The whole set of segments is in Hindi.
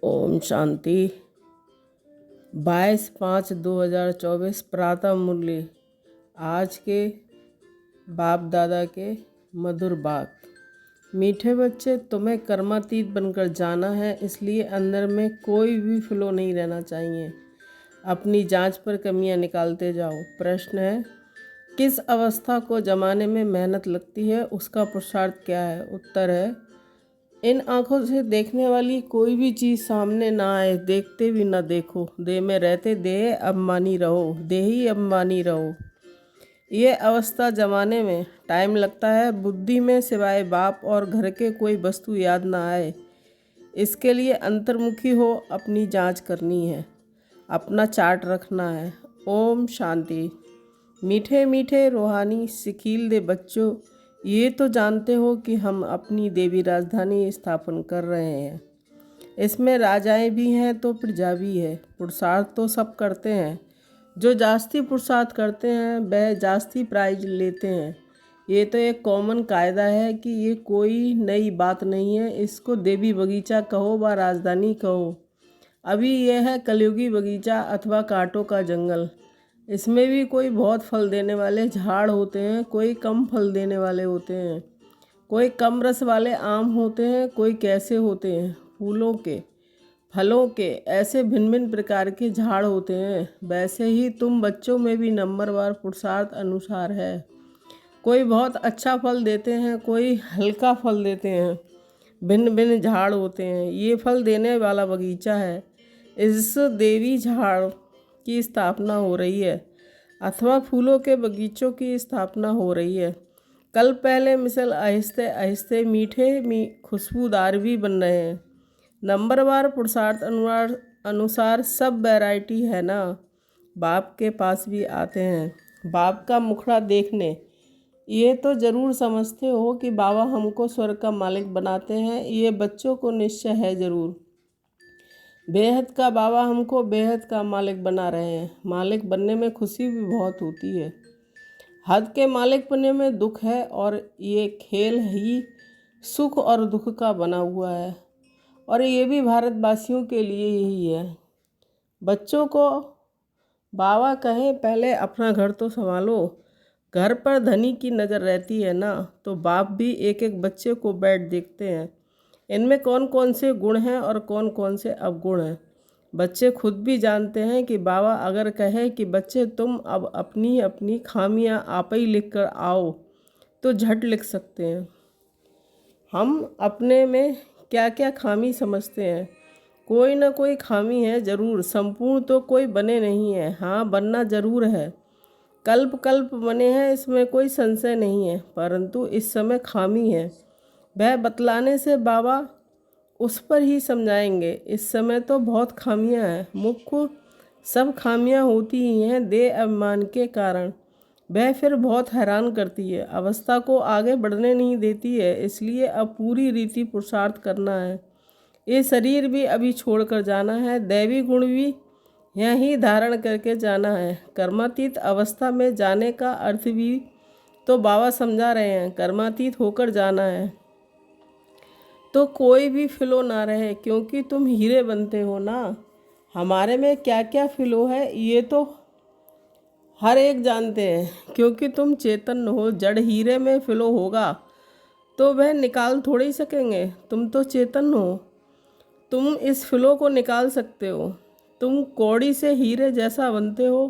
ओम शांति। 22/5/2024 प्रातः मुरली। आज के बाप दादा के मधुर बात। मीठे बच्चे, तुम्हें कर्मातीत बनकर जाना है, इसलिए अंदर में कोई भी फ्लो नहीं रहना चाहिए। अपनी जांच पर कमियां निकालते जाओ। प्रश्न है, किस अवस्था को जमाने में मेहनत लगती है, उसका पुरुषार्थ क्या है? उत्तर है, इन आँखों से देखने वाली कोई भी चीज़ सामने ना आए, देखते भी ना देखो। देह में रहते देह अभिमानी रहो, देही अभिमानी रहो। ये अवस्था जमाने में टाइम लगता है। बुद्धि में सिवाय बाप और घर के कोई वस्तु याद ना आए, इसके लिए अंतर्मुखी हो अपनी जांच करनी है, अपना चार्ट रखना है। ओम शांति। मीठे मीठे रूहानी सिकील दे बच्चों, ये तो जानते हो कि हम अपनी देवी राजधानी स्थापन कर रहे हैं। इसमें राजाएं भी हैं तो प्रजा भी है। पुरुषार्थ तो सब करते हैं। जो जास्ती पुरुषार्थ करते हैं वह जास्ती प्राइज लेते हैं। ये तो एक कॉमन कायदा है कि ये कोई नई बात नहीं है। इसको देवी बगीचा कहो व राजधानी कहो। अभी यह है कलयुगी बगीचा अथवा कांटों का जंगल। इसमें भी कोई बहुत फल देने वाले झाड़ होते हैं, कोई कम फल देने वाले होते हैं, कोई कम रस वाले आम होते हैं, कोई कैसे होते हैं फूलों के, फलों के, ऐसे भिन्न भिन्न प्रकार के झाड़ होते हैं। वैसे ही तुम बच्चों में भी नंबरवार पुरुषार्थ अनुसार है। कोई बहुत अच्छा फल देते हैं, कोई हल्का फल देते हैं, भिन्न भिन्न झाड़ होते हैं। ये फल देने वाला बगीचा है। इस देवी झाड़ की स्थापना हो रही है अथवा फूलों के बगीचों की स्थापना हो रही है। कल पहले मिसल आहिस्ते आहिस्ते मीठे खुशबूदार भी बन रहे हैं। नंबरवार पुरुषार्थ अनुसार सब वैरायटी है ना। बाप के पास भी आते हैं बाप का मुखड़ा देखने। ये तो ज़रूर समझते हो कि बाबा हमको स्वर्ग का मालिक बनाते हैं। ये बच्चों को निश्चय है ज़रूर। बेहद का बाबा हमको बेहद का मालिक बना रहे हैं। मालिक बनने में खुशी भी बहुत होती है। हद के मालिक बनने में दुख है, और ये खेल ही सुख और दुख का बना हुआ है, और ये भी भारतवासियों के लिए यही है। बच्चों को बाबा कहें पहले अपना घर तो संभालो। घर पर धनी की नज़र रहती है ना, तो बाप भी एक एक बच्चे को बैठ देखते हैं, इनमें कौन कौन से गुण हैं और कौन कौन से अवगुण हैं। बच्चे खुद भी जानते हैं कि बाबा अगर कहे कि बच्चे तुम अब अपनी अपनी खामियां आप ही लिख कर आओ, तो झट लिख सकते हैं। हम अपने में क्या क्या खामी समझते हैं। कोई ना कोई खामी है ज़रूर। संपूर्ण तो कोई बने नहीं है। हाँ, बनना ज़रूर है। कल्प कल्प बने हैं, इसमें कोई संशय नहीं है, परंतु इस समय खामी है। वह बतलाने से बाबा उस पर ही समझाएंगे। इस समय तो बहुत खामियां हैं। मुख्य सब खामियां होती ही हैं देह अभिमान के कारण। वह फिर बहुत हैरान करती है, अवस्था को आगे बढ़ने नहीं देती है। इसलिए अब पूरी रीति पुरुषार्थ करना है। ये शरीर भी अभी छोड़कर जाना है, दैवी गुण भी यहीं धारण करके जाना है। कर्मातीत अवस्था में जाने का अर्थ भी तो बाबा समझा रहे हैं। कर्मातीत होकर जाना है तो कोई भी फ्लो ना रहे, क्योंकि तुम हीरे बनते हो ना। हमारे में क्या क्या फ्लो है ये तो हर एक जानते हैं, क्योंकि तुम चेतन हो। जड़ हीरे में फ्लो होगा तो वह निकाल थोड़ी सकेंगे। तुम तो चेतन हो, तुम इस फ्लो को निकाल सकते हो। तुम कौड़ी से हीरे जैसा बनते हो।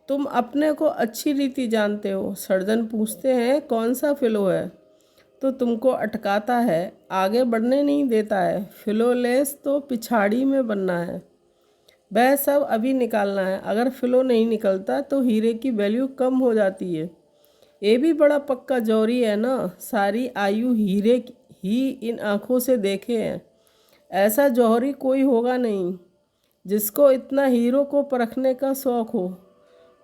तुम अपने को अच्छी रीति जानते हो। सर्जन पूछते हैं कौन सा फ्लो है, तो तुमको अटकाता है, आगे बढ़ने नहीं देता है। फ्लोलेस तो पिछाड़ी में बनना है, वह सब अभी निकालना है। अगर फ्लो नहीं निकलता तो हीरे की वैल्यू कम हो जाती है। ये भी बड़ा पक्का जौहरी है ना। सारी आयु हीरे ही इन आँखों से देखे हैं। ऐसा जौहरी कोई होगा नहीं जिसको इतना हीरो को परखने का शौक़ हो।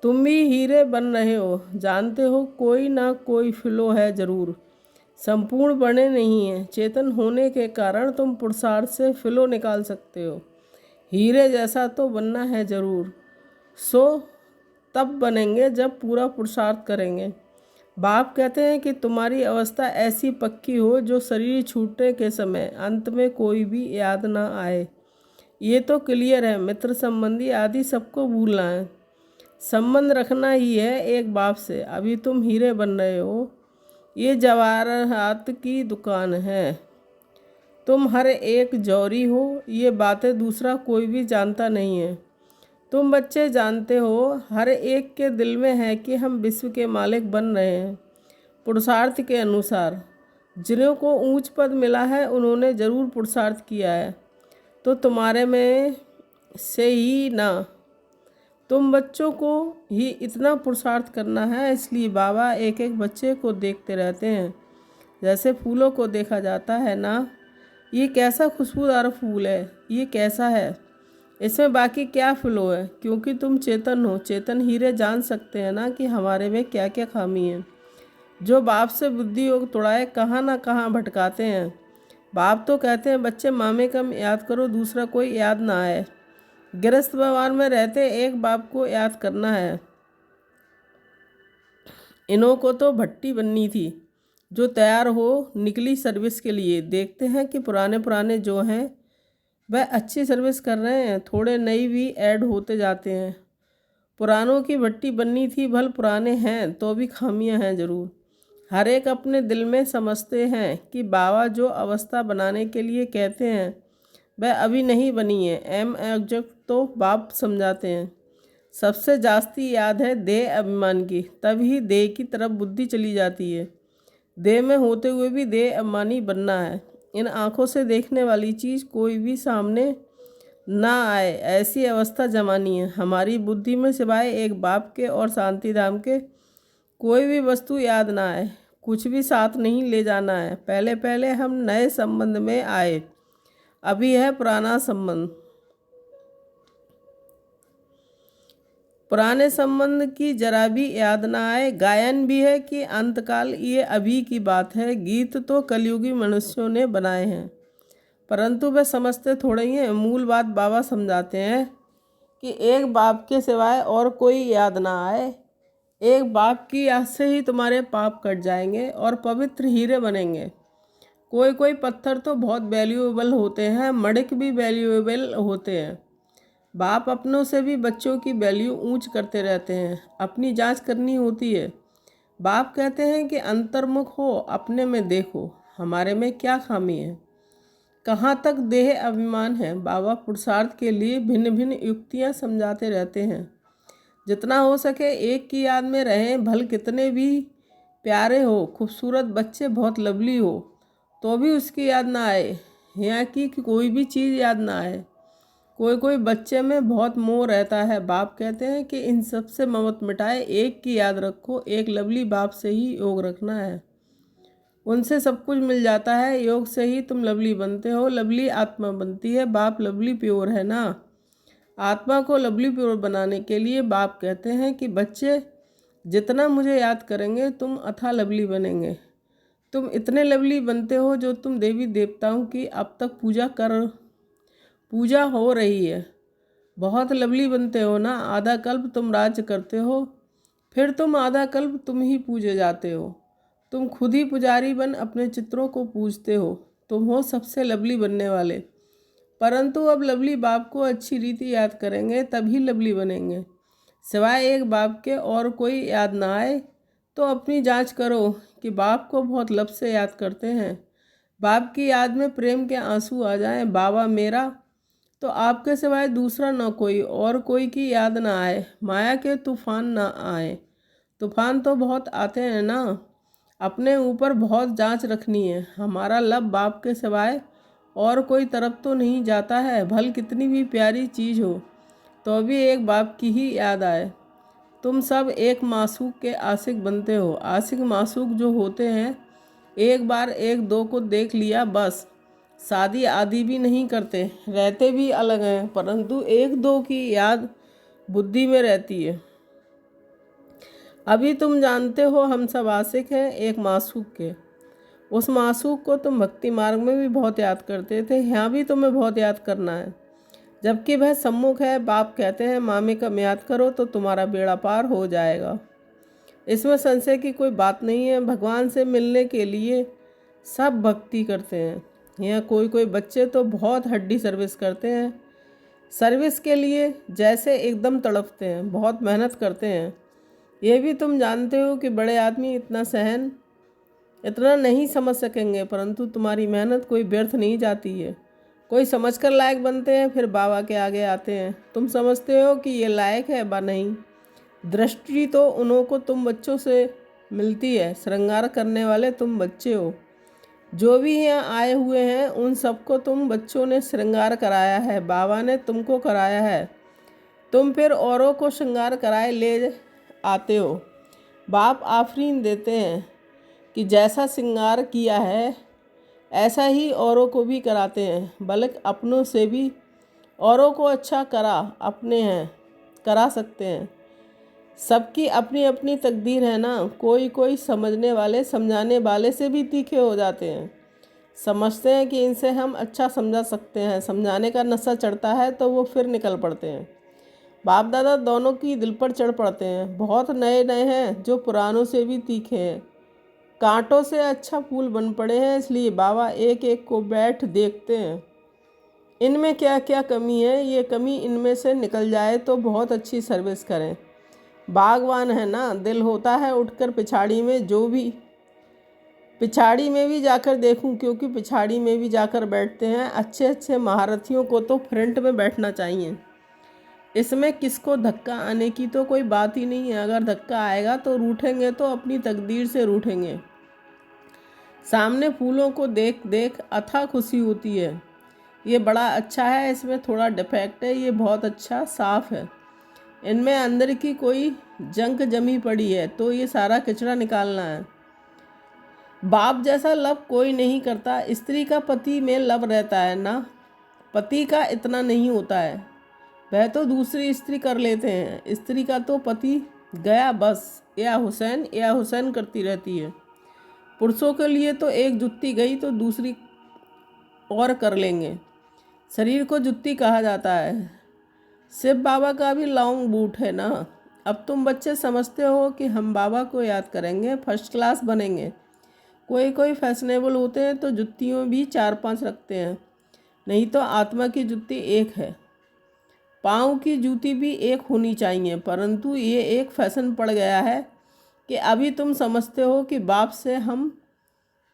तुम भी हीरे बन रहे हो, जानते हो कोई ना कोई फ्लो है ज़रूर। संपूर्ण बने नहीं हैं। चेतन होने के कारण तुम पुरुषार्थ से फ्लो निकाल सकते हो। हीरे जैसा तो बनना है ज़रूर। सो तब बनेंगे जब पूरा पुरुषार्थ करेंगे। बाप कहते हैं कि तुम्हारी अवस्था ऐसी पक्की हो जो शरीर छूटने के समय अंत में कोई भी याद ना आए। ये तो क्लियर है, मित्र संबंधी आदि सबको भूलना है। संबंध रखना ही है एक बाप से। अभी तुम हीरे बन रहे हो, ये जवाहरात की दुकान है। तुम हर एक जौहरी हो, ये बातें दूसरा कोई भी जानता नहीं है। तुम बच्चे जानते हो, हर एक के दिल में है कि हम विश्व के मालिक बन रहे हैं पुरुषार्थ के अनुसार। जिन्हों को ऊंच पद मिला है उन्होंने ज़रूर पुरुषार्थ किया है, तो तुम्हारे में से ही ना। तुम बच्चों को ही इतना पुरुषार्थ करना है, इसलिए बाबा एक एक बच्चे को देखते रहते हैं जैसे फूलों को देखा जाता है ना। ये कैसा खुशबूदार फूल है, ये कैसा है, इसमें बाकी क्या फ्लो है। क्योंकि तुम चेतन हो, चेतन हीरे जान सकते हैं ना कि हमारे में क्या क्या खामी है। जो बाप से बुद्धि योग तोड़ाए कहाँ ना कहाँ भटकाते हैं। बाप तो कहते हैं बच्चे मामे कम याद करो, दूसरा कोई याद ना आए। गृहस्थ व्यवहार में रहते एक बाप को याद करना है। इन्हों को तो भट्टी बननी थी, जो तैयार हो निकली सर्विस के लिए। देखते हैं कि पुराने पुराने जो हैं वह अच्छी सर्विस कर रहे हैं, थोड़े नई भी ऐड होते जाते हैं। पुरानों की भट्टी बननी थी, भल पुराने हैं तो भी खामियां हैं ज़रूर। हर एक अपने दिल में समझते हैं कि बाबा जो अवस्था बनाने के लिए कहते हैं वह अभी नहीं बनी है। एम एग्जैक्ट तो बाप समझाते हैं। सबसे जास्ती याद है देह अभिमान की, तभी देह की तरफ बुद्धि चली जाती है। देह में होते हुए भी देह अभिमानी बनना है। इन आँखों से देखने वाली चीज़ कोई भी सामने ना आए, ऐसी अवस्था जमानी है। हमारी बुद्धि में सिवाय एक बाप के और शांति धाम के कोई भी वस्तु याद ना आए। कुछ भी साथ नहीं ले जाना है। पहले पहले हम नए संबंध में आए, अभी है पुराना संबंध। पुराने संबंध की जरा भी याद ना आए। गायन भी है कि अंतकाल ये अभी की बात है। गीत तो कलयुगी मनुष्यों ने बनाए हैं, परंतु वे समझते थोड़े ही हैं। मूल बात बाबा समझाते हैं कि एक बाप के सिवाय और कोई याद ना आए। एक बाप की याद से ही तुम्हारे पाप कट जाएंगे और पवित्र हीरे बनेंगे। कोई कोई पत्थर तो बहुत वैल्यूएबल होते हैं, मणिक भी वैल्यूएबल होते हैं। बाप अपनों से भी बच्चों की वैल्यू ऊंच करते रहते हैं। अपनी जांच करनी होती है। बाप कहते हैं कि अंतर्मुख हो, अपने में देखो हमारे में क्या खामी है, कहाँ तक देह अभिमान है। बाबा पुरुषार्थ के लिए भिन्न भिन्न युक्तियाँ समझाते रहते हैं। जितना हो सके एक की याद में रहें। भल कितने भी प्यारे हो, खूबसूरत बच्चे बहुत लवली हो, तो भी उसकी याद ना आए। यहाँ की कोई भी चीज़ याद ना आए। कोई कोई बच्चे में बहुत मोह रहता है। बाप कहते हैं कि इन सब से ममत मिटाए, एक की याद रखो। एक लवली बाप से ही योग रखना है, उनसे सब कुछ मिल जाता है। योग से ही तुम लवली बनते हो, लवली आत्मा बनती है। बाप लवली प्योर है ना। आत्मा को लवली प्योर बनाने के लिए बाप कहते हैं कि बच्चे जितना मुझे याद करेंगे तुम अथा लवली बनेंगे। तुम इतने लवली बनते हो जो तुम देवी देवताओं की अब तक पूजा हो रही है। बहुत लवली बनते हो ना। आधा कल्प तुम राज्य करते हो, फिर तुम आधा कल्प तुम ही पूजे जाते हो। तुम खुद ही पुजारी बन अपने चित्रों को पूजते हो। तुम हो सबसे लवली बनने वाले। परंतु अब लवली बाप को अच्छी रीति याद करेंगे तभी लवली बनेंगे। सिवाय एक बाप के और कोई याद ना आए तो अपनी जांच करो कि बाप को बहुत लब से याद करते हैं। बाप की याद में प्रेम के आंसू आ जाएं, बाबा मेरा, तो आपके सिवाय दूसरा ना कोई और कोई की याद ना आए। माया के तूफान ना आए। तूफान तो बहुत आते हैं ना। अपने ऊपर बहुत जांच रखनी है। हमारा लब बाप के सिवाय और कोई तरफ तो नहीं जाता है। भल कितनी भी प्यारी चीज़ हो तो भी एक बाप की ही याद आए। तुम सब एक मासूक के आशिक बनते हो। आशिक मासूक जो होते हैं, एक बार एक दो को देख लिया बस, शादी आदि भी नहीं करते, रहते भी अलग हैं, परंतु एक दो की याद बुद्धि में रहती है। अभी तुम जानते हो हम सब आशिक हैं एक मासूक के। उस मासूक को तुम भक्ति मार्ग में भी बहुत याद करते थे, यहाँ भी तुम्हें बहुत याद करना है, जबकि वह सम्मुख है। बाप कहते हैं मामे कम याद करो तो तुम्हारा बेड़ा पार हो जाएगा। इसमें संशय की कोई बात नहीं है। भगवान से मिलने के लिए सब भक्ति करते हैं। यहाँ कोई कोई बच्चे तो बहुत हड्डी सर्विस करते हैं, सर्विस के लिए जैसे एकदम तड़पते हैं, बहुत मेहनत करते हैं। ये भी तुम जानते हो कि बड़े आदमी इतना नहीं समझ सकेंगे, परंतु तुम्हारी मेहनत कोई व्यर्थ नहीं जाती है। कोई समझकर लायक बनते हैं, फिर बाबा के आगे आते हैं। तुम समझते हो कि ये लायक है बा नहीं। दृष्टि तो उन्हों को तुम बच्चों से मिलती है। श्रृंगार करने वाले तुम बच्चे हो। जो भी यहाँ आए हुए हैं उन सबको तुम बच्चों ने श्रृंगार कराया है, बाबा ने तुमको कराया है। तुम फिर औरों को श्रृंगार कराए ले आते हो। बाप आफरीन देते हैं कि जैसा श्रृंगार किया है ऐसा ही औरों को भी कराते हैं, बल्कि अपनों से भी औरों को अच्छा करा सकते हैं। सबकी अपनी अपनी तकदीर है ना। कोई समझने वाले समझाने वाले से भी तीखे हो जाते हैं। समझते हैं कि इनसे हम अच्छा समझा सकते हैं। समझाने का नशा चढ़ता है तो वो फिर निकल पड़ते हैं। बाप दादा दोनों की दिल पर चढ़ पड़ते हैं। बहुत नए नए हैं जो पुरानों से भी तीखे हैं। कांटों से अच्छा फूल बन पड़े हैं, इसलिए बाबा एक एक को बैठ देखते हैं। इनमें क्या क्या कमी है, ये कमी इनमें से निकल जाए तो बहुत अच्छी सर्विस करें। बागवान है ना, दिल होता है उठकर पिछाड़ी में भी जाकर देखूं, क्योंकि पिछाड़ी में भी जाकर बैठते हैं। अच्छे अच्छे महारथियों को तो फ्रंट में बैठना चाहिए। इसमें किसको धक्का आने की तो कोई बात ही नहीं है। अगर धक्का आएगा तो रूठेंगे तो अपनी तकदीर से रूठेंगे। सामने फूलों को देख देख अथाह खुशी होती है। ये बड़ा अच्छा है, इसमें थोड़ा डिफेक्ट है, ये बहुत अच्छा साफ है। इनमें अंदर की कोई जंक जमी पड़ी है तो ये सारा कचरा निकालना है। बाप जैसा लव कोई नहीं करता। स्त्री का पति में लव रहता है ना, पति का इतना नहीं होता है। वह तो दूसरी स्त्री कर लेते हैं। स्त्री का तो पति गया बस, या हुसैन करती रहती है। पुरुषों के लिए तो एक जुत्ती गई तो दूसरी और कर लेंगे। शरीर को जुत्ती कहा जाता है। शिव बाबा का भी लॉन्ग बूट है ना। अब तुम बच्चे समझते हो कि हम बाबा को याद करेंगे, फर्स्ट क्लास बनेंगे। कोई फैशनेबल होते हैं तो जुत्तियों भी 4-5 रखते हैं, नहीं तो आत्मा की जुत्ती एक है। पाँव की जूती भी एक होनी चाहिए, परंतु ये एक फैशन पड़ गया है कि अभी तुम समझते हो कि बाप से हम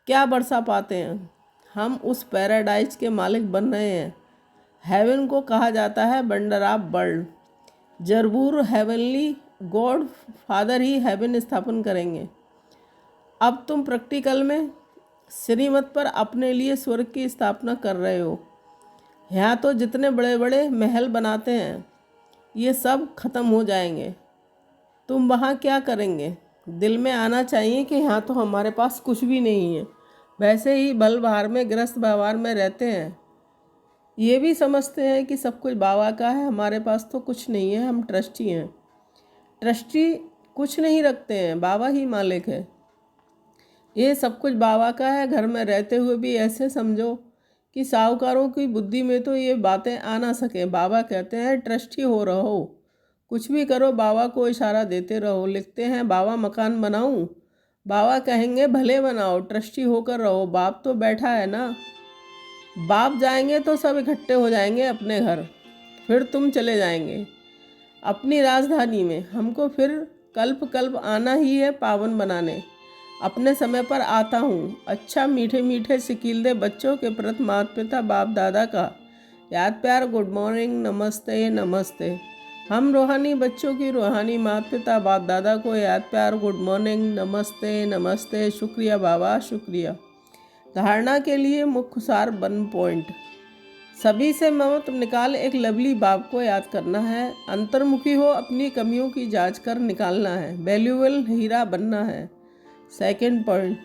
क्या बरसा पाते हैं। हम उस पैराडाइज के मालिक बन रहे हैं। हेवन को कहा जाता है वंडर ऑफ वर्ल्ड। जरूर हेवनली गॉड फादर ही हेवन स्थापन करेंगे। अब तुम प्रैक्टिकल में श्रीमत पर अपने लिए स्वर्ग की स्थापना कर रहे हो। यहाँ तो जितने बड़े बड़े महल बनाते हैं ये सब खत्म हो जाएंगे। तुम वहाँ क्या करेंगे? दिल में आना चाहिए कि यहाँ तो हमारे पास कुछ भी नहीं है। वैसे ही बल बहार में गृहस्थ व्यवहार में रहते हैं, ये भी समझते हैं कि सब कुछ बाबा का है, हमारे पास तो कुछ नहीं है, हम ट्रस्टी हैं। ट्रस्टी कुछ नहीं रखते हैं, बाबा ही मालिक है। ये सब कुछ बाबा का है। घर में रहते हुए भी ऐसे समझो कि साहूकारों की बुद्धि में तो ये बातें आ ना सके। बाबा कहते हैं ट्रस्टी हो रहो, कुछ भी करो बाबा को इशारा देते रहो। लिखते हैं बाबा मकान बनाऊं, बाबा कहेंगे भले बनाओ, ट्रस्टी होकर रहो। बाप तो बैठा है ना। बाप जाएंगे तो सब इकट्ठे हो जाएंगे अपने घर, फिर तुम चले जाएंगे अपनी राजधानी में। हमको फिर कल्प आना ही है पावन बनाने। अपने समय पर आता हूँ। अच्छा मीठे मीठे सिकील दे बच्चों के प्रति माता पिता बाप दादा का याद प्यार, गुड मॉर्निंग, नमस्ते नमस्ते। हम रूहानी बच्चों की रूहानी माता पिता बाप दादा को याद प्यार, गुड मॉर्निंग, नमस्ते नमस्ते, शुक्रिया बाबा शुक्रिया। धारणा के लिए मुख्य सार 1 पॉइंट। सभी से ममत निकाल एक लवली बाप को याद करना है। अंतर्मुखी हो, अपनी कमियों की जांच कर निकालना है। वैल्यूएबल हीरा बनना है। 2 पॉइंट।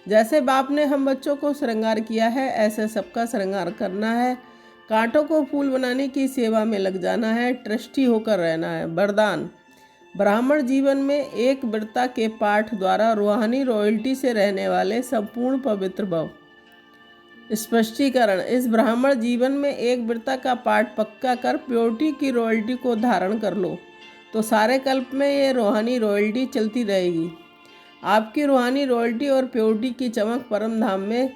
जैसे बाप ने हम बच्चों को श्रृंगार किया है ऐसे सबका श्रृंगार करना है। कांटों को फूल बनाने की सेवा में लग जाना है, ट्रस्टी होकर रहना है। वरदान। ब्राह्मण जीवन में एक वृत्ता के पाठ द्वारा रूहानी रॉयल्टी से रहने वाले संपूर्ण पवित्र भव। स्पष्टीकरण। इस ब्राह्मण जीवन में एक वृत्ता का पाठ पक्का कर प्योरिटी की रॉयल्टी को धारण कर लो तो सारे कल्प में ये रूहानी रॉयल्टी चलती रहेगी। आपकी रूहानी रॉयल्टी और प्योरिटी की चमक परम धाम में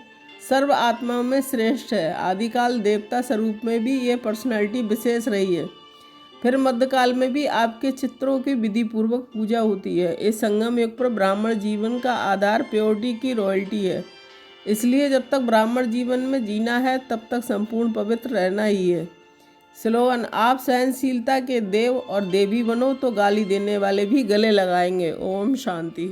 सर्व आत्माओं में श्रेष्ठ है। आदिकाल देवता स्वरूप में भी ये पर्सनैलिटी विशेष रही है। फिर मध्यकाल में भी आपके चित्रों की विधि पूर्वक पूजा होती है। इस संगम युग पर ब्राह्मण जीवन का आधार प्योरिटी की रॉयल्टी है। इसलिए जब तक ब्राह्मण जीवन में जीना है तब तक संपूर्ण पवित्र रहना ही है। स्लोगन: आप सहनशीलता के देव और देवी बनो तो गाली देने वाले भी गले लगाएंगे। ओम शांति।